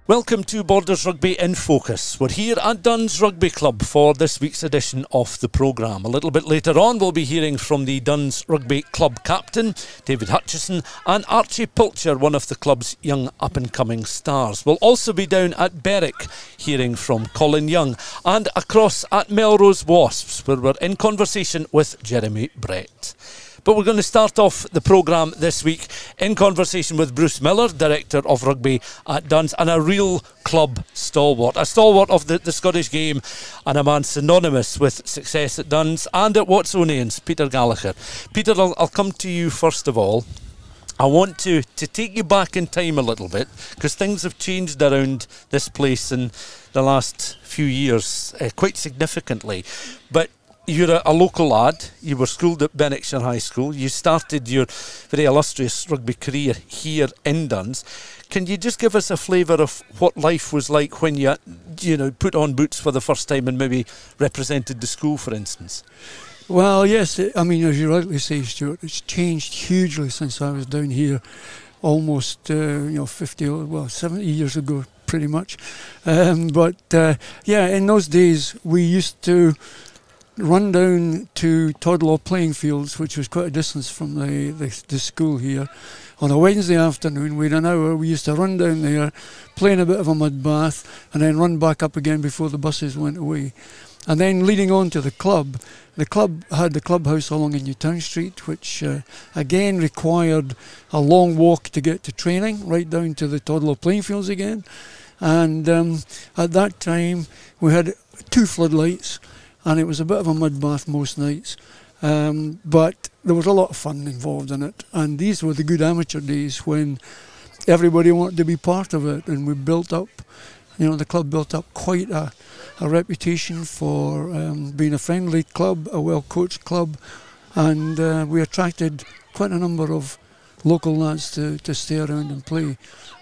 Welcome to Borders Rugby in Focus. We're here at Duns Rugby Club for this week's edition of the programme. A little bit later on we'll be hearing from the Duns Rugby Club captain, David Hutchison, and Archie Pilcher, one of the club's young up-and-coming stars. We'll also be down at Berwick hearing from Colin Young, and across at Melrose Wasps, where we're in conversation with Jeremy Brett. But we're going to start off the programme this week in conversation with Bruce Millar, Director of Rugby at Duns, and a real club stalwart. A stalwart of the Scottish game and a man synonymous with success at Duns and at Watsonians, Peter Gallagher. Peter, I'll come to you first of all. I want to take you back in time a little bit, because things have changed around this place in the last few years quite significantly. But you're a local lad. You were schooled at Mcnish High School. You started your very illustrious rugby career here in Duns. Can you just give us a flavour of what life was like when you put on boots for the first time and maybe represented the school, for instance? Well, yes, I mean, as you rightly say, Stuart, it's changed hugely since I was down here almost 70 years ago, pretty much. Yeah, in those days we used to run down to Toddlaw playing fields, which was quite a distance from the school here. On a Wednesday afternoon, we had an hour. We used to run down there, play in a bit of a mud bath, and then run back up again before the buses went away. And then leading on to the club had the clubhouse along in Newtown Street, which again required a long walk to get to training, right down to the Toddlaw playing fields again. And at that time, we had 2 floodlights, and it was a bit of a mud bath most nights, but there was a lot of fun involved in it, and these were the good amateur days when everybody wanted to be part of it, and we built up, the club built up quite a reputation for being a friendly club, a well-coached club, and we attracted quite a number of local lads to stay around and play,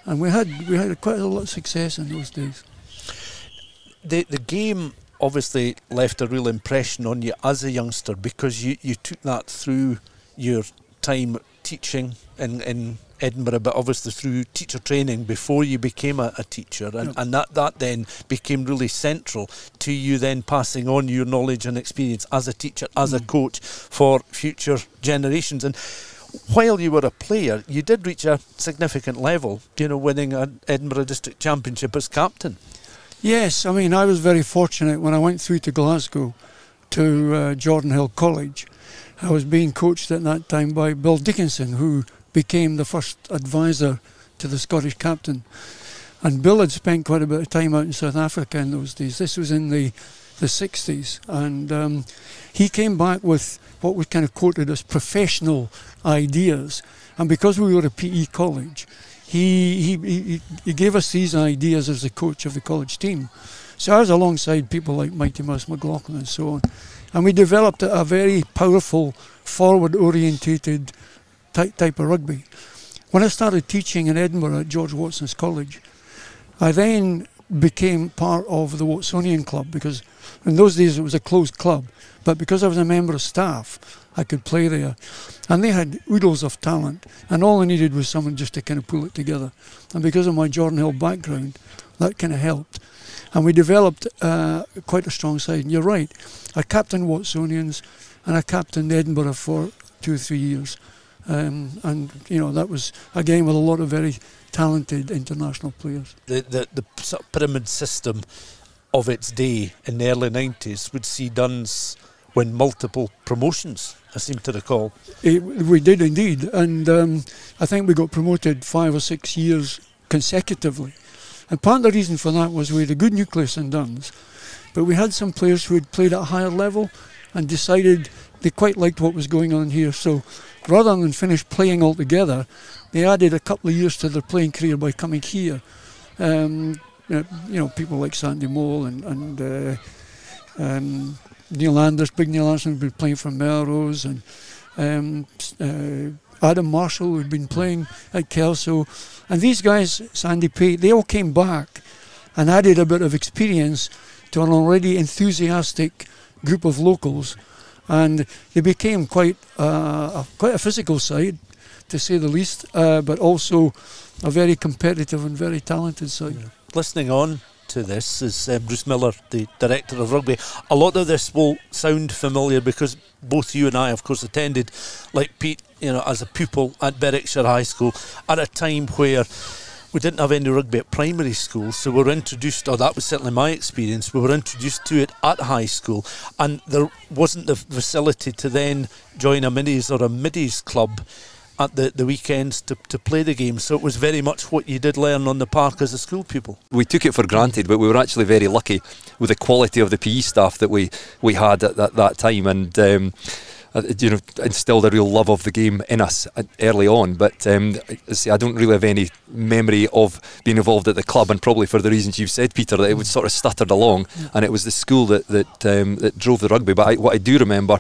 and we had quite a lot of success in those days. The game obviously left a real impression on you as a youngster, because you took that through your time teaching in Edinburgh, but obviously through teacher training before you became a teacher, and that then became really central to you then passing on your knowledge and experience as a teacher, as a coach for future generations. And while you were a player, you did reach a significant level, winning an Edinburgh District Championship as captain. Yes, I mean, I was very fortunate when I went through to Glasgow to Jordan Hill College. I was being coached at that time by Bill Dickinson, who became the first advisor to the Scottish captain. And Bill had spent quite a bit of time out in South Africa in those days. This was in the 60s. And he came back with what was kind of quoted as professional ideas. And because we were a PE college, he gave us these ideas as the coach of the college team. So I was alongside people like Mighty Mouse McLaughlin and so on. And we developed a very powerful, forward-orientated type of rugby. When I started teaching in Edinburgh at George Watson's College, I then became part of the Watsonian Club, because in those days it was a closed club. But because I was a member of staff, I could play there. And they had oodles of talent, and all I needed was someone just to kind of pull it together. And because of my Jordan Hill background, that kind of helped. And we developed quite a strong side. And you're right, I captained Watsonians, and I captained Edinburgh for 2 or 3 years. And that was, again, with a lot of very talented international players. The sort of pyramid system of its day in the early 90s would see Duns win multiple promotions, I seem to recall. We did indeed, and I think we got promoted 5 or 6 years consecutively. And part of the reason for that was we had a good nucleus in Duns, but we had some players who had played at a higher level and decided they quite liked what was going on here. So rather than finish playing altogether, they added a couple of years to their playing career by coming here. People like Sandy Mole and Neil Anders, Big Neil Anderson, who'd been playing for Melrose, and Adam Marshall, who'd been playing at Kelso. And these guys, Sandy Pate, they all came back and added a bit of experience to an already enthusiastic group of locals. And they became quite a physical side, to say the least, but also a very competitive and very talented side. listening on to this is Bruce Millar, the director of rugby. A lot of this will sound familiar because both you and I, of course, attended, like Pete, as a pupil at Berwickshire High School at a time where we didn't have any rugby at primary school, so we were introduced, or that was certainly my experience, we were introduced to it at high school, and there wasn't the facility to then join a minis or a middies club at the weekends to play the game. So it was very much what you did learn on the park as a school pupil. We took it for granted, but we were actually very lucky with the quality of the PE staff that we had at that time, and instilled a real love of the game in us early on. But I don't really have any memory of being involved at the club, and probably for the reasons you've said, Peter, that it was sort of stuttered along, and it was the school that drove the rugby. But what I do remember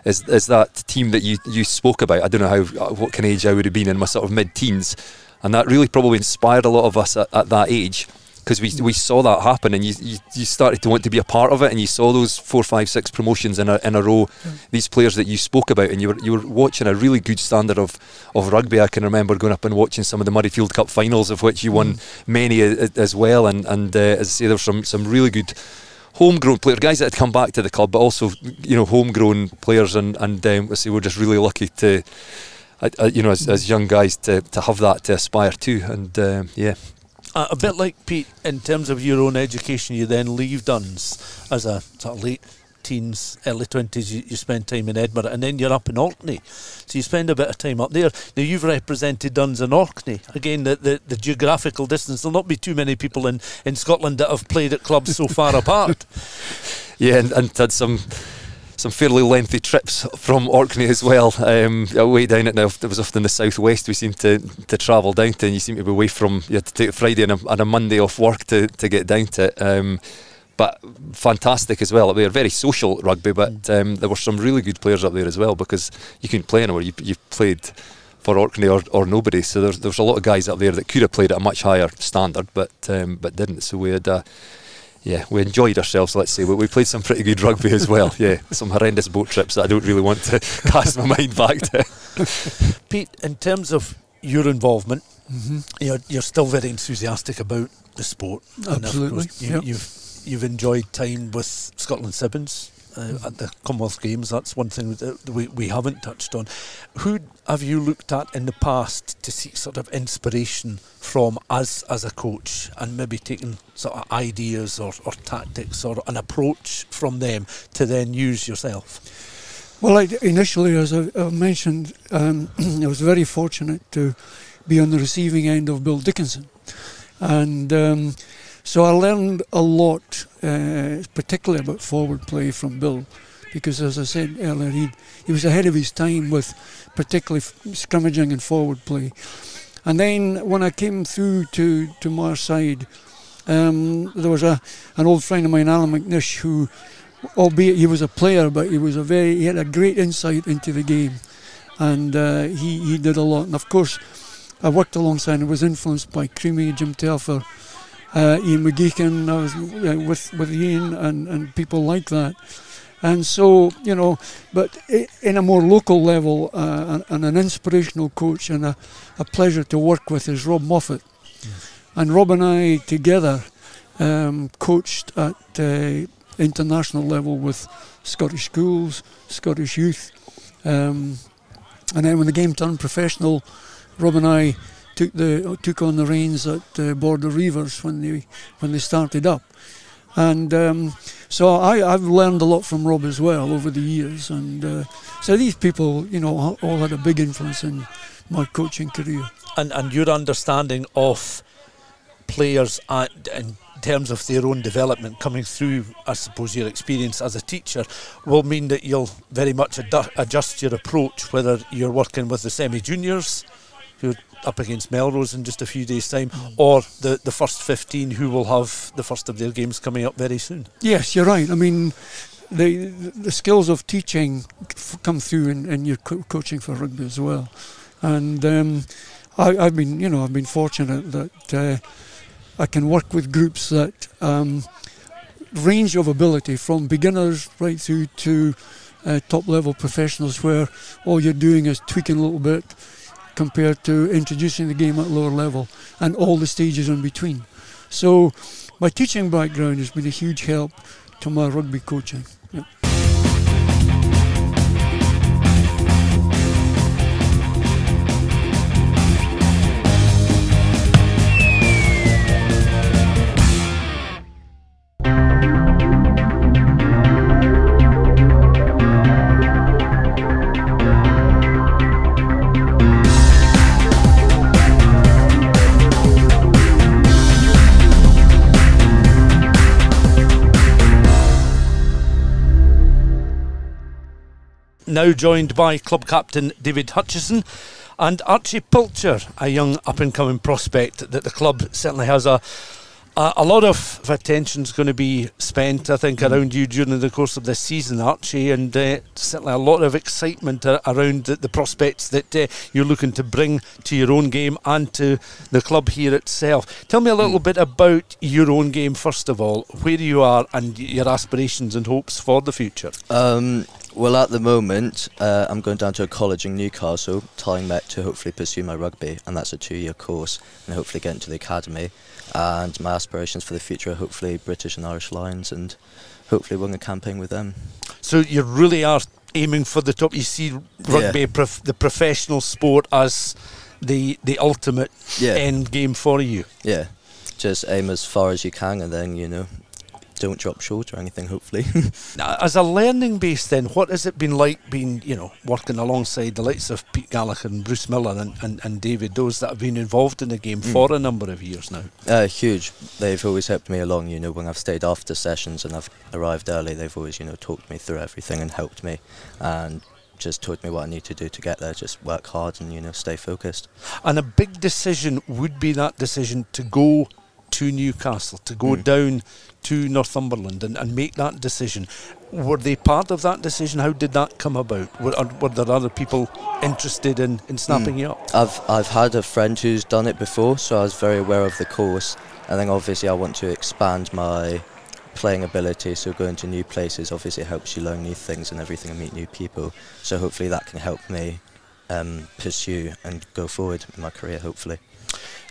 is that team that you spoke about. I don't know what kind of age I would have been, in my sort of mid-teens, and that really probably inspired a lot of us at that age, because we saw that happen, and you started to want to be a part of it, and you saw those 4, 5, 6 promotions in a row, these players that you spoke about, and you were watching a really good standard of rugby. I can remember going up and watching some of the Murrayfield Cup finals, of which you won many as well, and as I say, there were some really good homegrown players, guys that had come back to the club, but also homegrown players, and I say we're just really lucky to as young guys to have that to aspire to, and A bit like Pete, in terms of your own education, you then leave Duns as a sort of late teens, early 20s, you spend time in Edinburgh, and then you're up in Orkney, so you spend a bit of time up there. Now you've represented Duns in Orkney. Again, the geographical distance, there'll not be too many people in Scotland that have played at clubs so far apart. Yeah, and had some fairly lengthy trips from Orkney as well. Way down it was often the southwest we seemed to travel down to, and you seem to be away from, you had to take a Friday and a Monday off work to get down to it. But fantastic as well. We were very social rugby, but there were some really good players up there as well, because you couldn't play anywhere. You played for Orkney or nobody, so there was a lot of guys up there that could have played at a much higher standard, but didn't. So we had we enjoyed ourselves, let's say. We played some pretty good rugby as well. Yeah, some horrendous boat trips that I don't really want to cast my mind back to. Pete, in terms of your involvement, you're still very enthusiastic about the sport. Absolutely. And of course, you've enjoyed time with Scotland Sibbins at the Commonwealth Games. That's one thing that we haven't touched on. Who have you looked at in the past to seek sort of inspiration from as a coach, and maybe taking sort of ideas or tactics or an approach from them to then use yourself? Well, initially, as I mentioned, I was very fortunate to be on the receiving end of Bill Dickinson, and so I learned a lot, particularly about forward play from Bill, because as I said earlier, he was ahead of his time with particularly scrimmaging and forward play. And then when I came through to my side, there was an old friend of mine, Alan Mcnish, who, albeit he was a player, but he had a great insight into the game, and he did a lot. And of course, I worked alongside and was influenced by Creamy, Jim Telfer, Ian McGeechan. I was with Ian and people like that. And so, but in a more local level, and an inspirational coach and a pleasure to work with is Rob Moffat. And Rob and I together coached at international level with Scottish schools, Scottish youth. And then when the game turned professional, Rob and I took on the reins at Borders Rugby when they started up. And so I've learned a lot from Rob as well over the years, and so these people, all had a big influence in my coaching career. And your understanding of players in terms of their own development coming through, I suppose your experience as a teacher will mean that you'll very much adjust your approach, whether you're working with the semi-juniors who are up against Melrose in just a few days' time, or the first 15 who will have the first of their games coming up very soon. Yes, you're right. I mean, the skills of teaching come through in your coaching for rugby as well. And I've been fortunate that I can work with groups that range of ability from beginners right through to top level professionals, where all you're doing is tweaking a little bit compared to introducing the game at lower level, and all the stages in between. So my teaching background has been a huge help to my rugby coaching. Yeah. Now joined by club captain David Hutchison and Archie Pilcher, a young up-and-coming prospect that the club certainly has a lot of attention's going to be spent, I think, around you during the course of this season, Archie, and certainly a lot of excitement around the prospects that you're looking to bring to your own game and to the club here itself. Tell me a little bit about your own game, first of all, where you are and your aspirations and hopes for the future. Well, at the moment, I'm going down to a college in Newcastle, tying Met, to hopefully pursue my rugby, and that's a 2-year course, and hopefully get into the academy. And my aspirations for the future are hopefully British and Irish Lions, and hopefully win a campaign with them. So you really are aiming for the top. You see rugby, the professional sport, as the ultimate end game for you. Yeah, just aim as far as you can, and then, you know, don't drop short or anything, hopefully. As a learning base then, what has it been like being, you know, working alongside the likes of Peter Gallagher and Bruce Millar and David, those that have been involved in the game for a number of years now? Huge. They've always helped me along, you know, when I've stayed after sessions and I've arrived early, they've always, you know, talked me through everything and helped me and just taught me what I need to do to get there, just work hard and, you know, stay focused. And a big decision would be that decision to go to Newcastle, to go down to Northumberland and make that decision. Were they part of that decision? How did that come about? Were there other people interested in snapping you up? I've had a friend who's done it before, so I was very aware of the course, and then obviously I want to expand my playing ability, so going to new places obviously helps you learn new things and everything and meet new people, so hopefully that can help me pursue and go forward in my career, hopefully.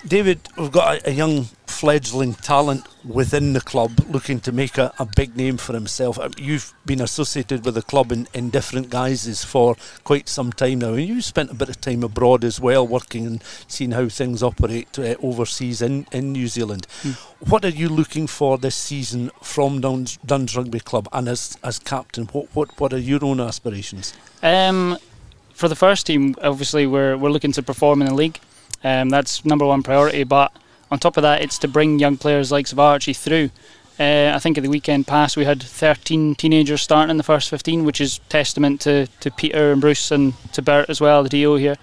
David, we've got a young fledgling talent within the club looking to make a big name for himself. You've been associated with the club in different guises for quite some time now, and you've spent a bit of time abroad as well, working and seeing how things operate overseas in New Zealand. What are you looking for this season from Duns Rugby Club, and as captain, what are your own aspirations? For the first team, obviously we're looking to perform in the league. That's number one priority, but on top of that, it's to bring young players like Archie through. I think at the weekend past we had 13 teenagers starting in the first 15, which is testament to Peter and Bruce and to Bert as well, the DO here.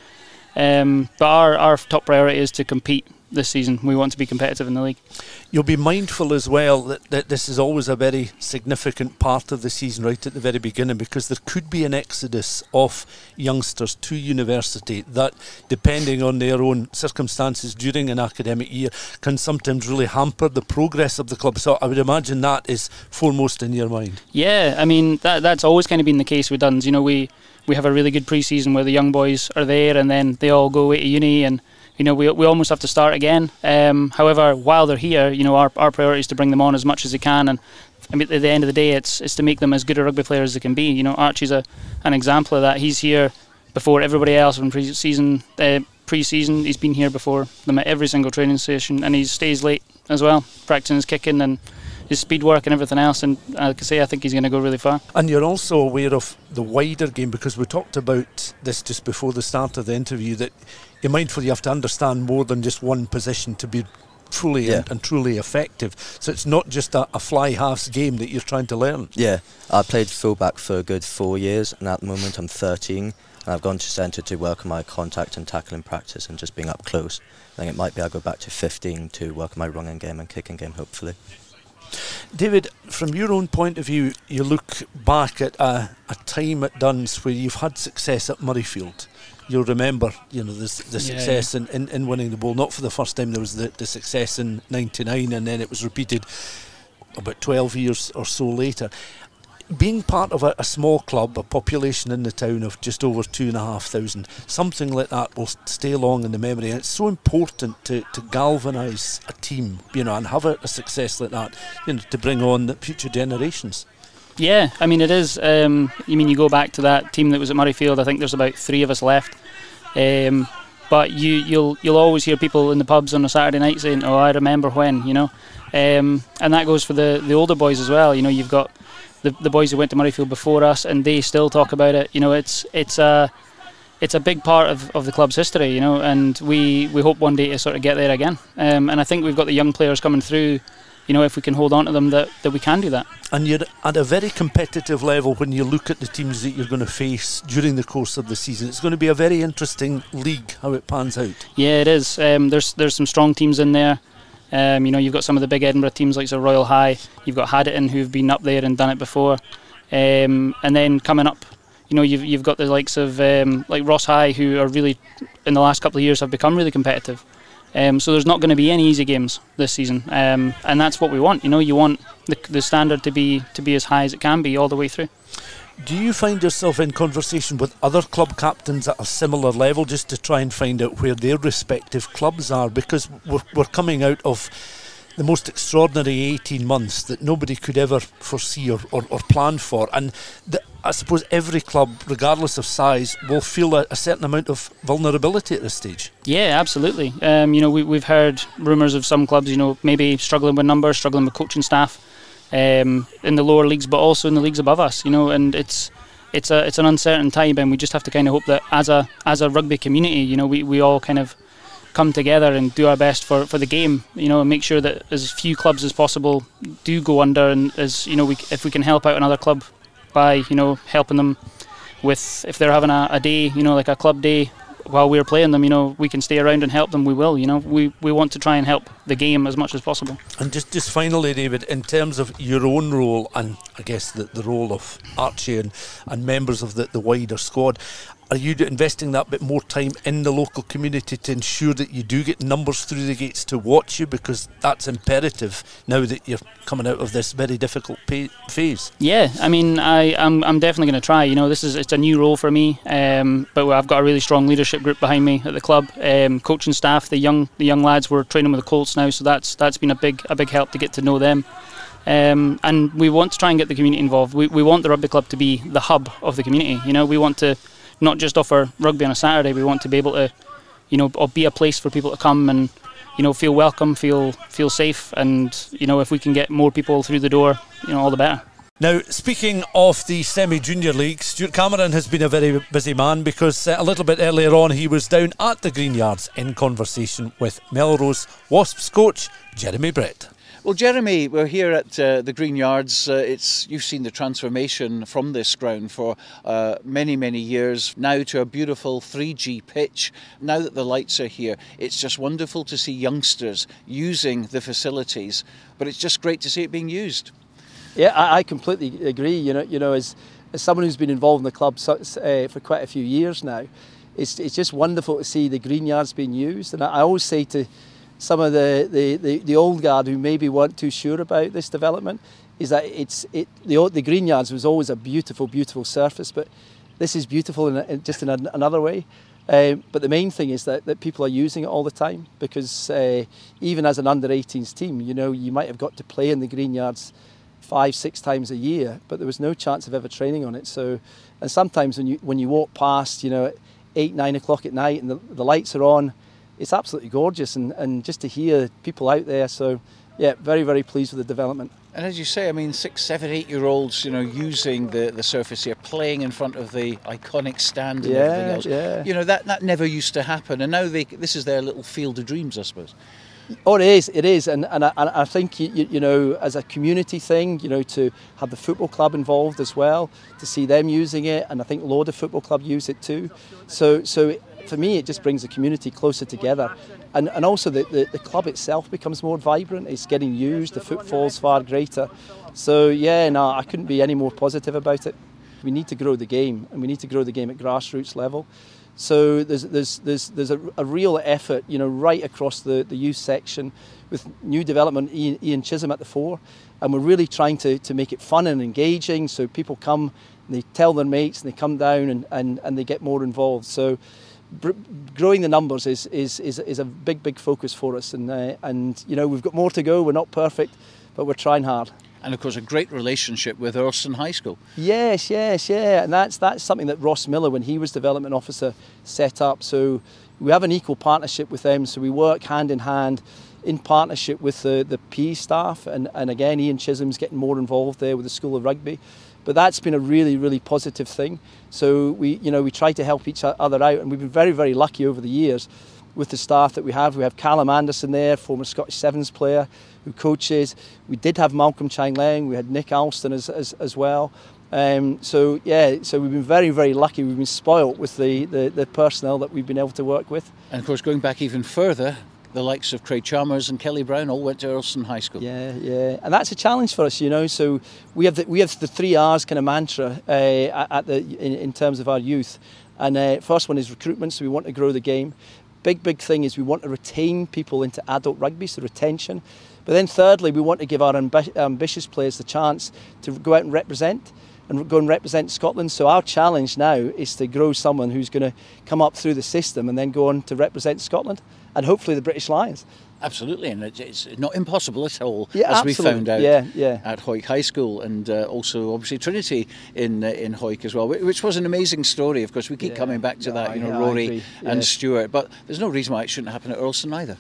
But our top priority is to compete this season. We want to be competitive in the league. You'll be mindful as well that this is always a very significant part of the season right at the very beginning, because there could be an exodus of youngsters to university that, depending on their own circumstances during an academic year, can sometimes really hamper the progress of the club. So I would imagine that is foremost in your mind. Yeah, I mean that's always kind of been the case with Duns. You know, we have a really good pre-season where the young boys are there and then they all go away to uni, and you know, we almost have to start again. However, while they're here, you know, our priority is to bring them on as much as they can, and I mean, at the end of the day, it's to make them as good a rugby player as they can be. You know, Archie's an example of that. He's here before everybody else in pre-season. He's been here before them at every single training session, and he stays late as well, practicing his kicking and his speed work and everything else, and like I say, I think he's going to go really far. And you're also aware of the wider game, because we talked about this just before the start of the interview, that you're mindful you have to understand more than just one position to be truly and truly effective. So it's not just a fly halves game that you're trying to learn. Yeah, I played fullback for a good 4 years, and at the moment I'm 13, and I've gone to centre to work on my contact and tackling practice and just being up close. I think it might be I'll go back to 15 to work on my running game and kicking game, hopefully. David, from your own point of view, you look back at a time at Duns where you've had success at Murrayfield. You'll remember, you know, the success in winning the bowl. Not for the first time. There was the success in '99, and then it was repeated about 12 years or so later. being part of a small club, a population in the town of just over 2,500, something like that will stay long in the memory, and it's so important to galvanise a team, and have a success like that, to bring on the future generations. Yeah, I mean it is. You go back to that team that was at Murrayfield. I think there's about 3 of us left. But you'll always hear people in the pubs on a Saturday night saying, "Oh, I remember when," and that goes for the older boys as well. You've got the boys who went to Murrayfield before us, and they still talk about it. It's a big part of the club's history. And we hope one day to sort of get there again. And I think we've got the young players coming through. If we can hold on to them, that we can do that. And you're at a very competitive level when you look at the teams that you're going to face during the course of the season. It's going to be a very interesting league, how it pans out. Yeah, it is. There's some strong teams in there. You've got some of the big Edinburgh teams like Royal High. You've got Haddington, who've been up there and done it before. And then coming up, you've got the likes of like Ross High, who are really, in the last couple of years, have become really competitive. So there's not going to be any easy games this season, and that's what we want. You want the standard to be as high as it can be all the way through. Do you find yourself in conversation with other club captains at a similar level, just to try and find out where their respective clubs are? Because we're coming out of the most extraordinary 18 months that nobody could ever foresee or plan for, and I suppose every club, regardless of size, will feel a certain amount of vulnerability at this stage. Yeah, absolutely. We've heard rumours of some clubs, maybe struggling with numbers, struggling with coaching staff in the lower leagues, but also in the leagues above us. And it's an uncertain time, and we just have to kind of hope that as a rugby community, we all kind of come together and do our best for the game, and make sure that as few clubs as possible do go under, and as if we can help out another club by helping them with, if they're having a day, like a club day while we're playing them, we can stay around and help them, we will. We want to try and help the game as much as possible. And just finally, David, in terms of your own role, and I guess the role of Archie and members of the wider squad, are you investing that bit more time in the local community to ensure that you do get numbers through the gates to watch you? Because that's imperative now that you're coming out of this very difficult phase. Yeah, I mean, I'm definitely going to try. It's a new role for me, but I've got a really strong leadership group behind me at the club. Coaching staff, the young lads, we're training with the Colts now, so that's been a big help to get to know them. And we want to try and get the community involved. We want the rugby club to be the hub of the community. We want to not just offer rugby on a Saturday. We want to be able to, or be a place for people to come and, feel welcome, feel safe, and if we can get more people through the door, all the better. Now, speaking of the semi-junior league, Stuart Cameron has been a very busy man, because a little bit earlier on he was down at the Green Yards in conversation with Melrose Wasps coach Jeremy Brett. Well, Jeremy, we're here at the Green Yards. You've seen the transformation from this ground for many, many years, now to a beautiful 3G pitch. Now that the lights are here, it's just wonderful to see youngsters using the facilities, but it's just great to see it being used. Yeah, I completely agree. As someone who's been involved in the club for quite a few years now, it's just wonderful to see the Green Yards being used. And I always say to some of the old guard who maybe weren't too sure about this development, is that the Green Yards was always a beautiful, beautiful surface, but this is beautiful in another way. But the main thing is that people are using it all the time, because even as an under-18s team, you might have got to play in the Green Yards 5-6 times a year, but there was no chance of ever training on it. So, and sometimes when you walk past, at 8-9 o'clock at night and the lights are on, it's absolutely gorgeous, and just to hear people out there. So yeah, very, very pleased with the development. And as you say, I mean, 6, 7, 8-year-olds, using the surface here, playing in front of the iconic stand and everything else. Yeah. That never used to happen, and now this is their little field of dreams, I suppose. Oh, it is, and I think as a community thing, to have the football club involved as well, to see them using it, and I think Lauder Football Club use it too. So for me, it just brings the community closer together, and also the club itself becomes more vibrant. It's getting used, the footfall's far greater. So yeah, no, I couldn't be any more positive about it. We need to grow the game, and we need to grow the game at grassroots level. So there's a real effort, right across the youth section, with new development, Ian Chisholm at the fore, and we're really trying to make it fun and engaging, so people come and they tell their mates and they come down and they get more involved. So growing the numbers is a big focus for us, and we've got more to go. We're not perfect, but we're trying hard. And of course a great relationship with Earlston High School. Yes, and that's something that Ross Millar, when he was development officer, set up. So we have an equal partnership with them, so we work hand in hand in partnership with the PE staff, and again Ian Chisholm's getting more involved there with the School of Rugby. But that's been a really positive thing. So we try to help each other out, and we've been very lucky over the years with the staff that we have. We have Callum Anderson there, former Scottish Sevens player, who coaches. We did have Malcolm Chang-Leng, we had Nick Alston as well. So we've been very lucky. We've been spoilt with the personnel that we've been able to work with. And of course, going back even further, the likes of Craig Chalmers and Kelly Brown all went to Earlston High School. Yeah, and that's a challenge for us, So we have the 3 R's kind of mantra in terms of our youth. And first one is recruitment, so we want to grow the game. Big thing is we want to retain people into adult rugby, so retention. But then thirdly, we want to give our ambitious players the chance to go out and represent Scotland. So our challenge now is to grow someone who's going to come up through the system and then go on to represent Scotland and hopefully the British Lions. Absolutely, and it's not impossible at all, as absolutely. We found out at Hawick High School, and also obviously Trinity in Hawick as well, which was an amazing story. Of course, we keep coming back to that, Rory and Stuart, but there's no reason why it shouldn't happen at Earlston either.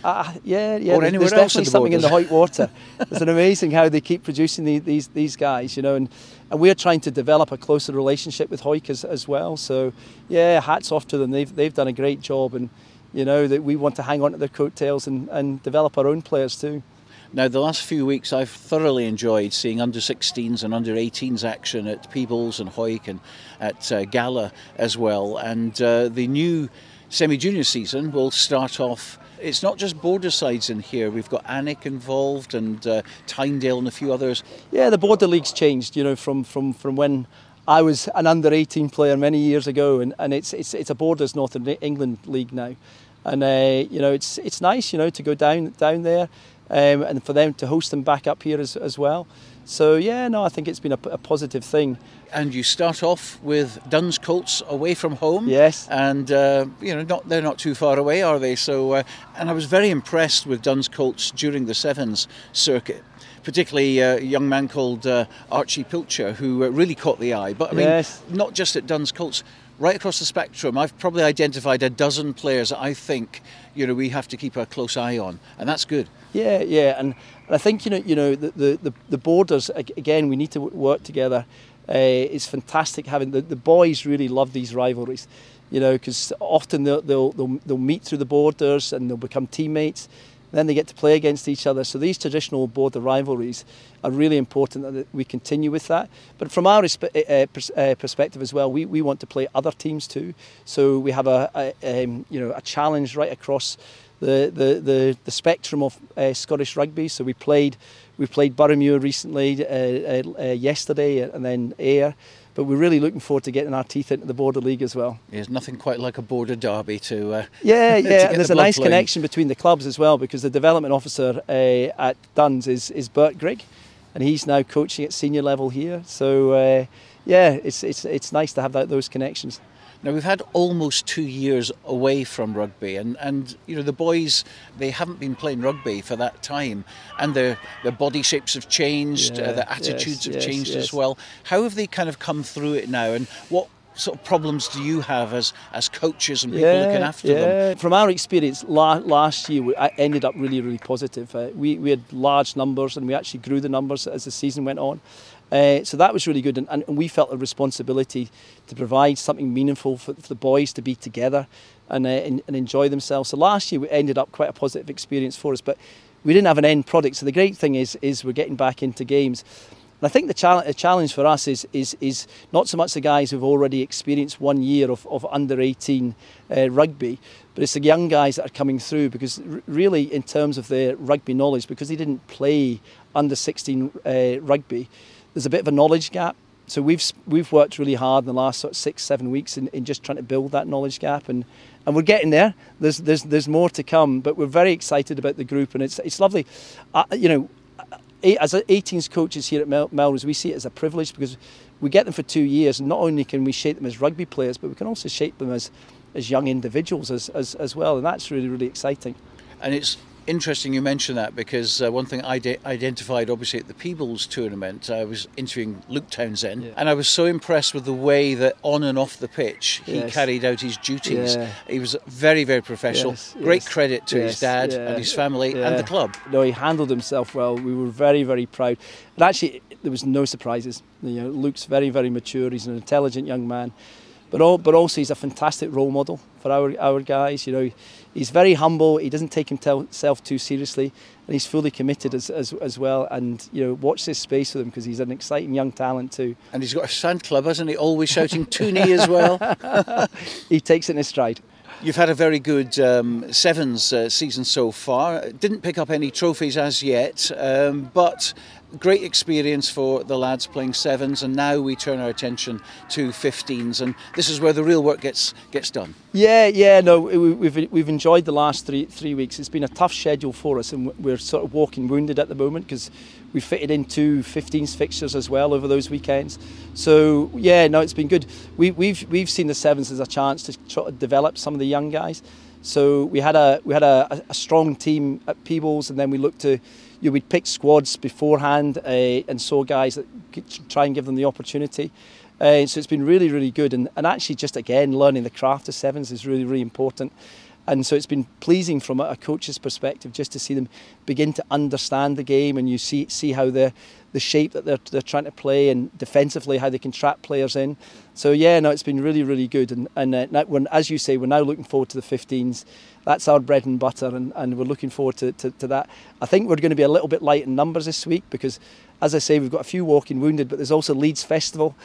Or anywhere there's else. Definitely something in the Hawick water. It's amazing how they keep producing these guys, and we're trying to develop a closer relationship with Hawick as well. So hats off to them. They've done a great job, and that we want to hang on to their coattails and develop our own players too. Now, the last few weeks I've thoroughly enjoyed seeing under-16s and under-18s action at Peebles and Hawick and at Gala as well. And the new semi-junior season will start off. It's not just border sides in here. We've got Alnwick involved and Tynedale and a few others. Yeah, the border league's changed, from when I was an under-18 player many years ago, and it's a Borders Northern England league now, and it's nice to go down there, and for them to host them back up here as well. So I think it's been a positive thing. And you start off with Duns Colts away from home. Yes. And they're not too far away, are they? So and I was very impressed with Duns Colts during the Sevens circuit. Particularly a young man called Archie Pilcher, who really caught the eye. But I mean, not just at Duns Colts, right across the spectrum. I've probably identified a dozen players that I think we have to keep a close eye on, and that's good. And I think the Borders again. We need to work together. It's fantastic having the boys really love these rivalries, because often they'll meet through the Borders and they'll become teammates. Then they get to play against each other. So these traditional border rivalries are really important that we continue with that. But from our perspective as well, we want to play other teams too. So we have a challenge right across the spectrum of Scottish rugby. So we played Boroughmuir recently, yesterday, and then Ayr. But we're really looking forward to getting our teeth into the Border League as well. There's nothing quite like a border derby to and there's a nice connection between the clubs as well, because the development officer at Duns is Bert Grigg, and he's now coaching at senior level here. So it's nice to have those connections. Now, we've had almost 2 years away from rugby, and the boys, they haven't been playing rugby for that time, and their body shapes have changed, their attitudes have changed as well. How have they kind of come through it now, and what sort of problems do you have as coaches and people looking after them? From our experience, last year I ended up really positive. We had large numbers, and we actually grew the numbers as the season went on. So that was really good, and we felt a responsibility to provide something meaningful for the boys to be together and enjoy themselves. So last year we ended up quite a positive experience for us, but we didn't have an end product. So the great thing is we're getting back into games. And I think the challenge for us is not so much the guys who've already experienced 1 year of under-18 rugby, but it's the young guys that are coming through, because really in terms of their rugby knowledge, because they didn't play under-16 rugby, there's a bit of a knowledge gap. So we've worked really hard in the last sort of 6-7 weeks in just trying to build that knowledge gap, and we're getting there. There's more to come, but we're very excited about the group, and it's lovely. As 18s coaches here at Melrose, we see it as a privilege because we get them for 2 years, and not only can we shape them as rugby players, but we can also shape them as young individuals as well, and that's really, really exciting. And it's interesting you mention that, because one thing I identified obviously at the Peebles tournament, I was interviewing Luke Townsend, and I was so impressed with the way that on and off the pitch he carried out his duties. He was very, very professional. Great credit to his dad and his family and the club. No, he handled himself well. We were very, very proud. And actually, there was no surprises. Luke's very, very mature. He's an intelligent young man. But also he's a fantastic role model for our guys. He's very humble. He doesn't take himself too seriously, and he's fully committed as well. And watch this space with him, because he's an exciting young talent too. And he's got a sand club, hasn't he? Always shouting Toonie as well. He takes it in his stride. You've had a very good sevens season so far. Didn't pick up any trophies as yet, but great experience for the lads playing sevens, and now we turn our attention to 15s, and this is where the real work gets done. We've enjoyed the last three weeks. It's been a tough schedule for us, and we're sort of walking wounded at the moment because we fitted in 2 15s fixtures as well over those weekends. So it's been good. We've seen the sevens as a chance to try to develop some of the young guys. So we had a strong team at Peebles, and then we looked to we'd pick squads beforehand and saw guys that could try and give them the opportunity. So it's been really, really good, and actually just again learning the craft of sevens is really, really important. And so it's been pleasing from a coach's perspective just to see them begin to understand the game, and you see how the shape that they're trying to play, and defensively how they can trap players in. So it's been really, really good, and as you say, we're now looking forward to the 15s. That's our bread and butter, and we're looking forward to that. I think we're going to be a little bit light in numbers this week because, as I say, we've got a few walking wounded, but there's also Leeds Festival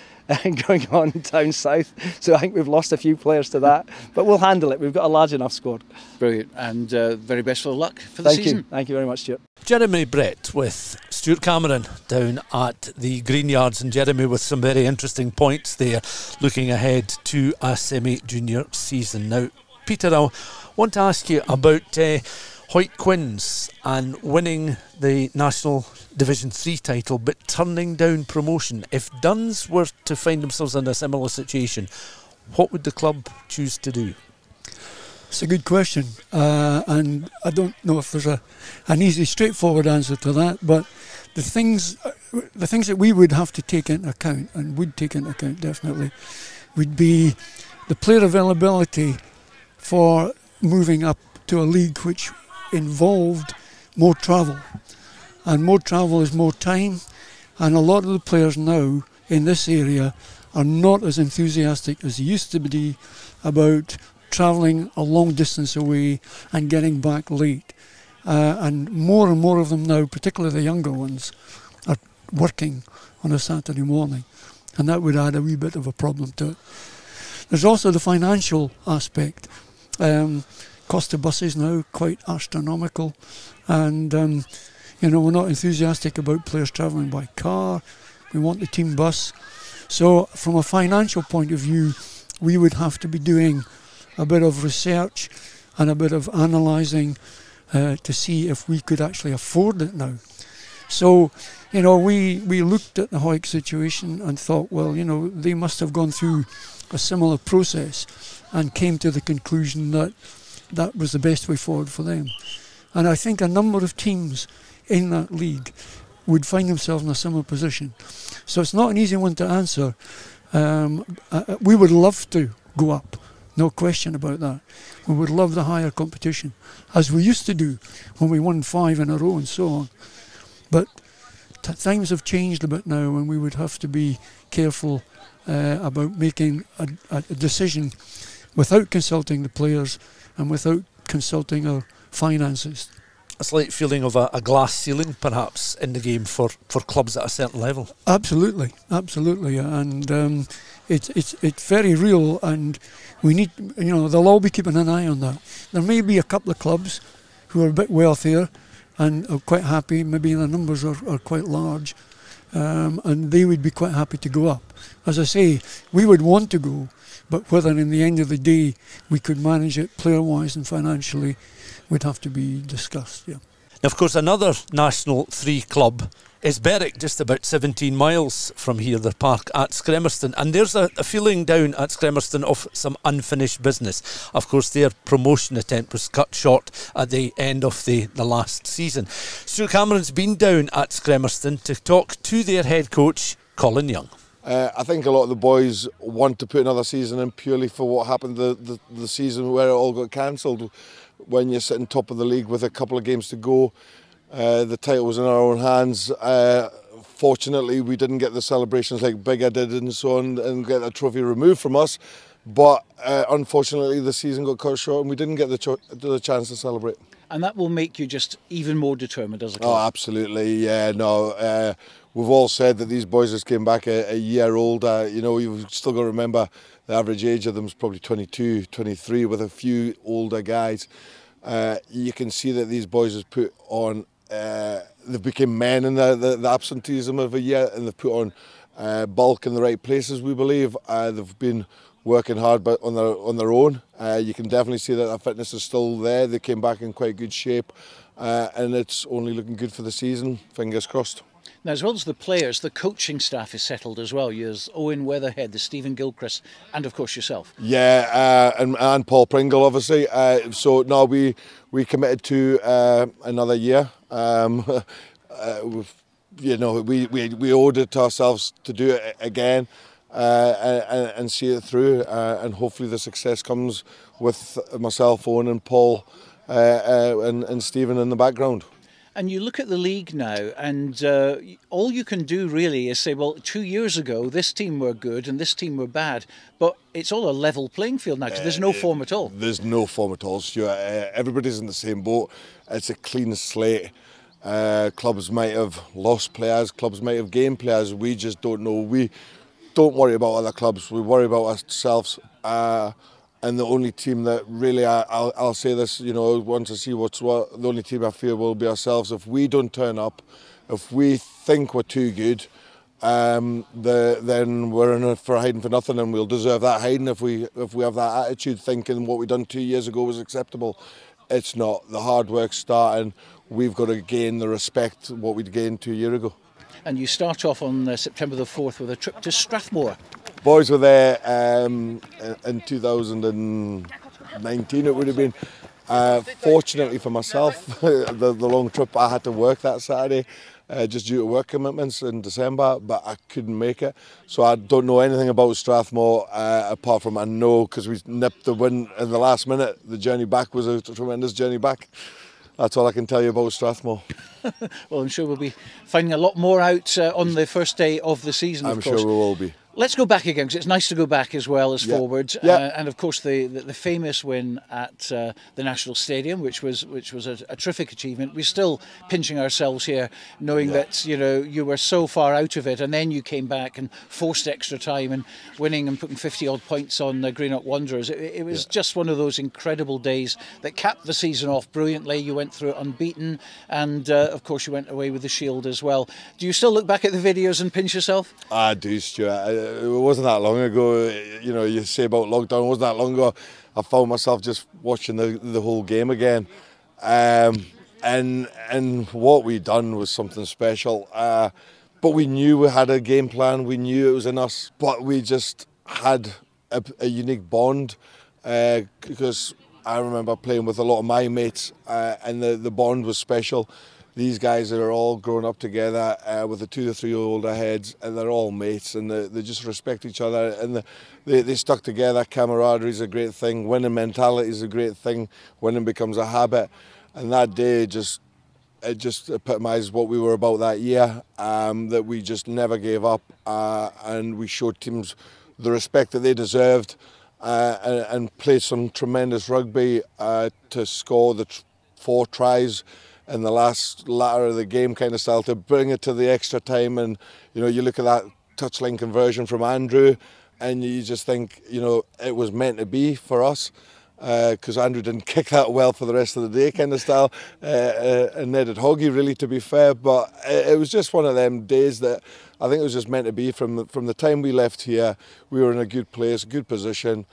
going on down south. So I think we've lost a few players to that, but we'll handle it. We've got a large enough squad. Brilliant, and very best of luck for the season. Thank you very much, Stuart. Jeremy Brett with Stuart Cameron down at the Green Yards, and Jeremy with some very interesting points there, looking ahead to a semi-junior season. Now, Peter, I want to ask you about Hoyt Quinns and winning the National Division 3 title but turning down promotion. If Duns were to find themselves in a similar situation, what would the club choose to do? It's a good question, and I don't know if there's an easy, straightforward answer to that, but the things that we would have to take into account, and would take into account definitely, would be the player availability for moving up to a league which involved more travel, and more travel is more time, and a lot of the players now in this area are not as enthusiastic as they used to be about travelling a long distance away and getting back late, and more of them now, particularly the younger ones, are working on a Saturday morning, and that would add a wee bit of a problem to it. There's also the financial aspect. Cost of buses now quite astronomical, and we're not enthusiastic about players travelling by car. We want the team bus. So from a financial point of view, we would have to be doing a bit of research and a bit of analysing to see if we could actually afford it now. So, we looked at the Hoyt situation and thought, well, they must have gone through a similar process and came to the conclusion that that was the best way forward for them. And I think a number of teams in that league would find themselves in a similar position. So it's not an easy one to answer. We would love to go up, no question about that. We would love the higher competition, as we used to do when we won 5 in a row and so on. But times have changed a bit now, and we would have to be careful about making a decision without consulting the players and without consulting our finances. A slight feeling of a glass ceiling, perhaps, in the game for clubs at a certain level. Absolutely, and it's very real, and we need, they'll all be keeping an eye on that. There may be a couple of clubs who are a bit wealthier and are quite happy. Maybe the numbers are quite large, and they would be quite happy to go up. As I say, we would want to go, but whether in the end of the day we could manage it player-wise and financially would have to be discussed. Yeah. Now, of course, another National 3 club is Berwick, just about 17 miles from here, the park at Scremerston. And there's a feeling down at Scremerston of some unfinished business. Of course, their promotion attempt was cut short at the end of the last season. Stuart Cameron's been down at Scremerston to talk to their head coach, Colin Young. I think a lot of the boys want to put another season in purely for what happened the season where it all got cancelled. When you're sitting top of the league with a couple of games to go, the title was in our own hands. Fortunately, we didn't get the celebrations like Bigger did and so on, and get a trophy removed from us. But unfortunately, the season got cut short and we didn't get the chance to celebrate. And that will make you just even more determined as a club. Oh, absolutely, yeah, no. We've all said that these boys just came back a year older. You know, you've still got to remember the average age of them is probably 22, 23, with a few older guys. You can see that these boys have put on, they've become men in the absenteeism of a year, and they've put on bulk in the right places, we believe. They've been working hard but on their own. You can definitely see that their fitness is still there. They came back in quite good shape, and it's only looking good for the season, fingers crossed. Now, as well as the players, the coaching staff is settled as well. There's Owen Weatherhead, there's Stephen Gilchrist, and of course yourself. Yeah, and Paul Pringle, obviously. So no, we committed to another year. You know, we owed it to ourselves to do it again and see it through. And hopefully the success comes with myself, Owen, and Paul, and Stephen in the background. And you look at the league now, and all you can do really is say, well, 2 years ago, this team were good and this team were bad. But it's all a level playing field now, because there's no form at all. There's no form at all, Stuart. Everybody's in the same boat. It's a clean slate. Clubs might have lost players, clubs might have gained players. We just don't know. We don't worry about other clubs. We worry about ourselves. And the only team that really, I'll say this, you know, once I see what's what, the only team I fear will be ourselves. If we don't turn up, if we think we're too good, then we're in for hiding for nothing, and we'll deserve that hiding if we have that attitude, thinking what we done 2 years ago was acceptable. It's not. The hard work's starting. We've got to gain the respect what we'd gained 2 years ago. And you start off on September the 4th with a trip to Strathmore. Boys were there in 2019, it would have been. Fortunately for myself, the long trip, I had to work that Saturday just due to work commitments in December, but I couldn't make it. So I don't know anything about Strathmore apart from I know, because we nipped the win in the last minute. The journey back was a tremendous journey back. That's all I can tell you about Strathmore. Well, I'm sure we'll be finding a lot more out on the first day of the season, of course. I'm sure we will be. Let's go back again, because it's nice to go back as well as forward. And of course, the famous win at the National Stadium, which was a terrific achievement. We're still pinching ourselves here, knowing that you were so far out of it, and then you came back and forced extra time and winning and putting 50-odd points on the Greenock Wanderers. It was just one of those incredible days that capped the season off brilliantly. You went through it unbeaten, and of course you went away with the shield as well. Do you still look back at the videos and pinch yourself? I do, Stuart. It wasn't that long ago. You know, you say about lockdown, it wasn't that long ago. I found myself just watching the whole game again, and what we done was something special. But we knew we had a game plan. We knew it was in us, but we just had a unique bond, because I remember playing with a lot of my mates, and the bond was special. These guys are all grown up together with the 2 to 3 older heads, and they're all mates, and they just respect each other, and they stuck together. Camaraderie is a great thing. Winning mentality is a great thing. Winning becomes a habit, and that day it just epitomised what we were about that year. That we just never gave up, and we showed teams the respect that they deserved, and played some tremendous rugby to score the 4 tries in the latter of the game kind of style, to bring it to the extra time. And you look at that touchline conversion from Andrew, and you just think it was meant to be for us. because Andrew didn't kick that well for the rest of the day kind of style, and neither did Hoggy really, to be fair, but it was just one of them days that I think it was just meant to be. From the time we left here, we were in a good place, good position,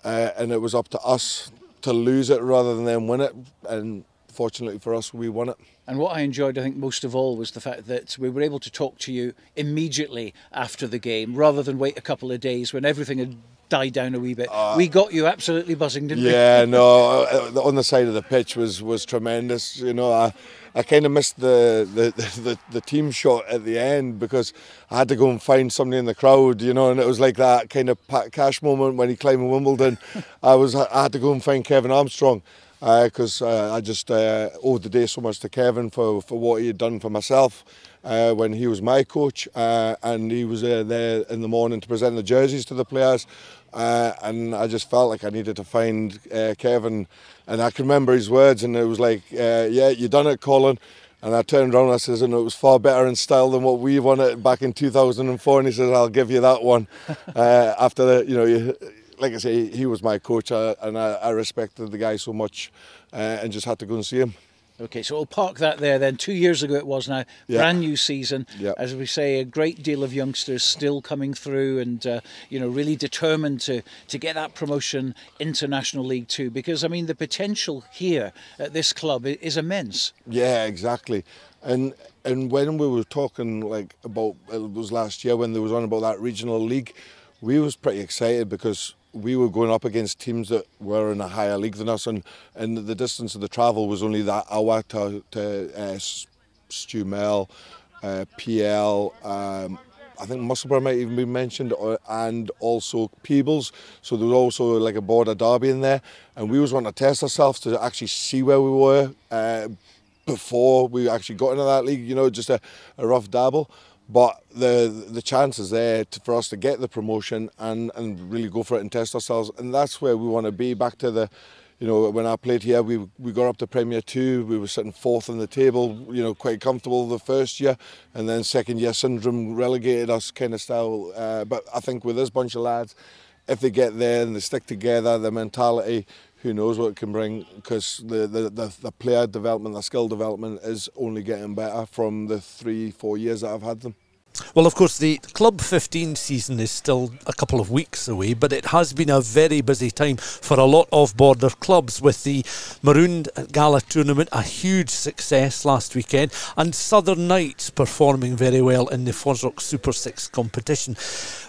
and it was up to us to lose it rather than them win it, and fortunately for us, we won it. And what I enjoyed, I think, most of all was the fact that we were able to talk to you immediately after the game, rather than wait a couple of days when everything had died down a wee bit. We got you absolutely buzzing, didn't we? Yeah, no, on the side of the pitch was tremendous. You know, I kind of missed the team shot at the end because I had to go and find somebody in the crowd, you know, and it was like that kind of Pat Cash moment when he climbed Wimbledon. I had to go and find Kevin Armstrong, because I just owed the day so much to Kevin for what he had done for myself when he was my coach, and he was there in the morning to present the jerseys to the players, and I just felt like I needed to find Kevin, and I can remember his words, and it was like, yeah, you done it, Colin. And I turned around and I says, and it was far better in style than what we won it back in 2004, and he says, I'll give you that one. After the, you know, like I say, he was my coach, and I respected the guy so much, and just had to go and see him. Okay, so we'll park that there then. 2 years ago it was now, brand new season. Yeah. As we say, a great deal of youngsters still coming through, and you know, really determined to get that promotion into National League 2, because I mean the potential here at this club is immense. Yeah, exactly. And when we were talking like about, it was last year when there was on about that regional league, we was pretty excited because we were going up against teams that were in a higher league than us, and the distance of the travel was only that hour to Stumel, PL, I think Musselburgh might even be mentioned, and also Peebles. So there was also like a border derby in there, and we was wanting to test ourselves to actually see where we were before we actually got into that league, you know, just a rough dabble. But the chances there for us to get the promotion and really go for it and test ourselves, and that's where we want to be. Back to the, you know, when I played here, we got up to Premier 2, we were sitting fourth in the table, you know, quite comfortable the first year, and then second year syndrome relegated us kind of style. But I think with this bunch of lads, if they get there and they stick together, the mentality, who knows what it can bring, because the player development, the skill development is only getting better from the 3-4 years that I've had them. Well, of course, the Club 15 season is still a couple of weeks away, but it has been a very busy time for a lot of border clubs, with the Marooned Gala tournament a huge success last weekend, and Southern Knights performing very well in the Fosrock Super 6 competition.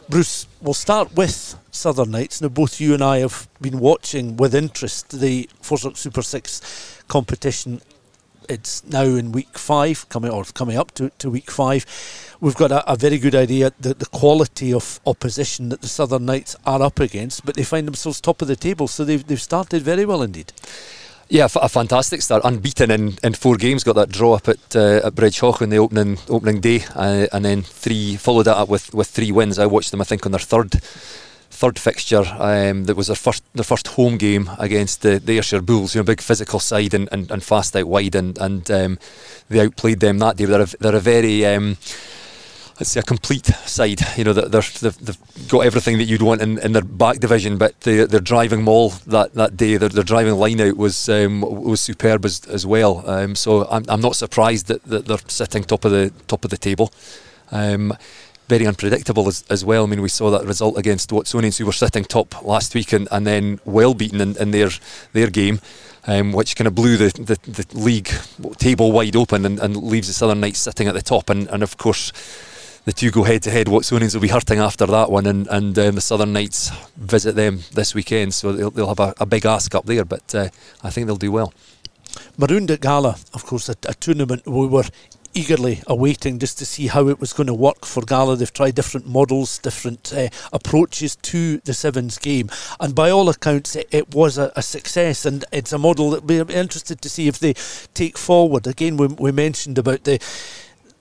Bruce, we'll start with Southern Knights. Now, both you and I have been watching with interest the Fosrock Super 6 competition. It's now in week 5, coming up to week 5. We've got a very good idea that the quality of opposition that the Southern Knights are up against, but they find themselves top of the table, so they've started very well indeed. Yeah, a fantastic start, unbeaten in 4 games. Got that draw up at Bridge Hawk on the opening day, and then followed that up with 3 wins. I watched them, I think, on their third fixture. That was their first home game against the Ayrshire Bulls, you know, big physical side and fast out wide, and they outplayed them that day. They're a very let's say a complete side. You know, they've got everything that you'd want in their back division, but their driving maul that day, their driving line out was superb as well. So I'm not surprised that they're sitting top of the table. Very unpredictable as well. I mean, we saw that result against Watsonians, who were sitting top last week, and then well beaten in their game, which kind of blew the league table wide open and leaves the Southern Knights sitting at the top. And of course, the two go head to head. Watsonians will be hurting after that one, and the Southern Knights visit them this weekend, so they'll have a big ask up there, but I think they'll do well. Marooned at Gala, of course, a tournament we were eagerly awaiting just to see how it was going to work for Gala. They've tried different models, different approaches to the Sevens game, and by all accounts it was a success, and it's a model that we're interested to see if they take forward. Again, we mentioned about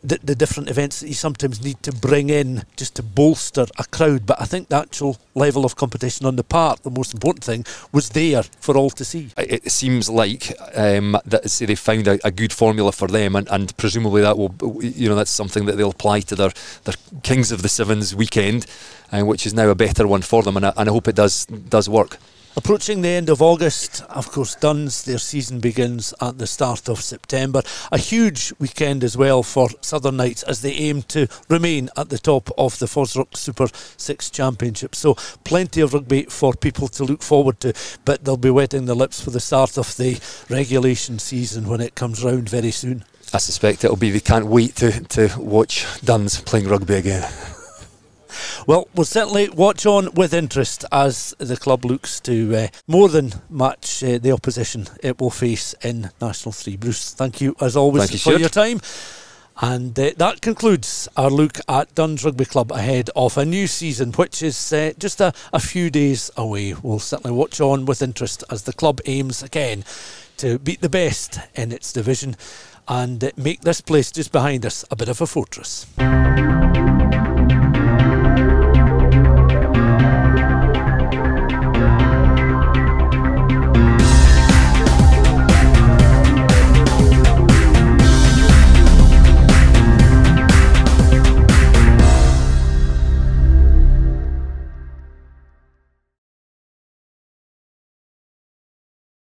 the different events that you sometimes need to bring in just to bolster a crowd, but I think the actual level of competition on the park, the most important thing, was there for all to see. It seems like that they found a good formula for them, and presumably that will, you know, that's something that they'll apply to their Kings of the Sevens weekend, which is now a better one for them, and I hope it does work. Approaching the end of August, of course, Duns, their season begins at the start of September. A huge weekend as well for Southern Knights as they aim to remain at the top of the Fosrock Super 6 Championship. So plenty of rugby for people to look forward to, but they'll be wetting their lips for the start of the regulation season when it comes round very soon. I suspect it'll be they can't wait to watch Duns playing rugby again. Well, we'll certainly watch on with interest as the club looks to more than match the opposition it will face in National 3. Bruce, thank you as always for your time. And that concludes our look at Duns Rugby Club ahead of a new season, which is just a few days away. We'll certainly watch on with interest as the club aims again to beat the best in its division and make this place just behind us a bit of a fortress.